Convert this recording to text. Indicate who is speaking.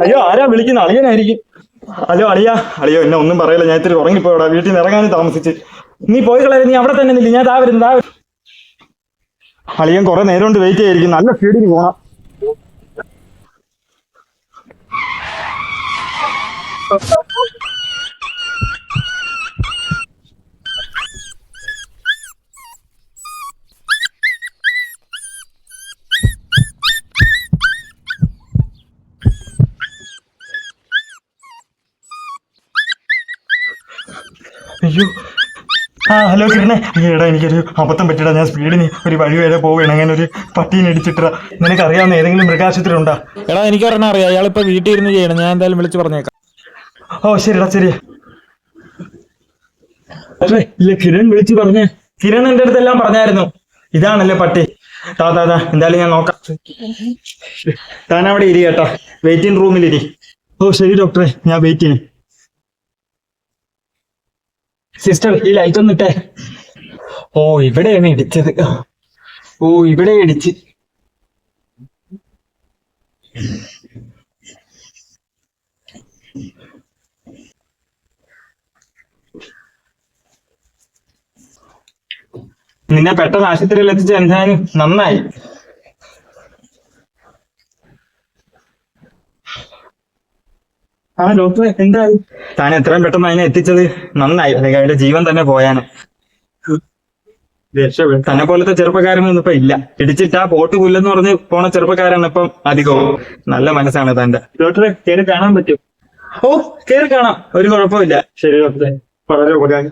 Speaker 1: അയ്യോ ആരാ വിളിക്കുന്ന? അളിയനായിരിക്കും. ഹലോ അളിയാ. അളിയോ എന്നെ ഒന്നും പറയല്ല, ഞാൻ ഇത്തിരി ഉറങ്ങിപ്പോയടാ, വീട്ടിൽ നിന്ന് ഇറങ്ങാനും താമസിച്ച്. നീ പോയി കളയാ, നീ അവിടെ തന്നെ നില്ല, ഞാൻ താ വരുന്നു. അളിയൻ കുറെ നേരം കൊണ്ട് വെയിറ്റ് ചെയ്യായിരിക്കും, നല്ല സ്പീഡിന് പോണം. അയ്യോ ഹലോ കിരണേ. എടാ എനിക്കൊരു അബദ്ധം പറ്റിടാ, ഞാൻ സ്പീഡിന് ഒരു വഴി വരെ പോവുകയാണ്, അങ്ങനെ ഒരു പട്ടീനെ ഇടിച്ചിട്ടാ. നിനക്ക് അറിയാവുന്ന ഏതെങ്കിലും മൃഗാശുപത്രി?
Speaker 2: എടാ എനിക്ക് ഒരെണ്ണം അറിയാം, അയാളിപ്പോ വീട്ടിൽ ഇരുന്ന് ചെയ്യണം, ഞാൻ എന്തായാലും വിളിച്ചു പറഞ്ഞേക്കാം.
Speaker 1: ഓ ശരിടാ, ശരി. ഇല്ല കിരൺ വിളിച്ചു പറഞ്ഞേ. കിരൺ എന്റെ അടുത്തെല്ലാം പറഞ്ഞായിരുന്നു. ഇതാണല്ലേ പട്ടി. താ എന്തായാലും ഞാൻ നോക്കാം. താൻ അവിടെ ഇരി കേട്ടോ, വെയിറ്റിംഗ് റൂമിലിരി. ഓ ശരി ഡോക്ടറെ, ഞാൻ വെയിറ്റ് ചെയ്യും. സിസ്റ്റർ ഈ ലൈറ്റ് ഒന്ന് ഇട്ടേ. ഓ ഇവിടെയാണ് ഇടിച്ചത്. ഓ ഇവിടെ ഇടിച്ച്. നിന്നെ പെട്ടെന്ന് ആശുപത്രിയിൽ എത്തിച്ച് എന്തായാലും നന്നായി. ഡോക്ടറെ എന്തായി? താൻ എത്രയും പെട്ടെന്ന് അതിനെ എത്തിച്ചത് നന്നായി, അല്ലെങ്കിൽ അതിന്റെ ജീവൻ തന്നെ പോയാന്. തന്നെ പോലത്തെ ചെറുപ്പക്കാരനൊന്നും ഇപ്പൊ ഇല്ല. ഇടിച്ചിട്ടാ പോട്ട് പുല്ലെന്ന് പറഞ്ഞ് പോണ ചെറുപ്പക്കാരാണ് ഇപ്പം അധികവും. നല്ല മനസ്സാണ് തന്റെ. ഡോക്ടറെ കയറി കാണാൻ പറ്റും? ഓ കയറി കാണാം, ഒരു കുഴപ്പമില്ല. ശരി ഡോക്ടറെ, വളരെ ഉപകാരം.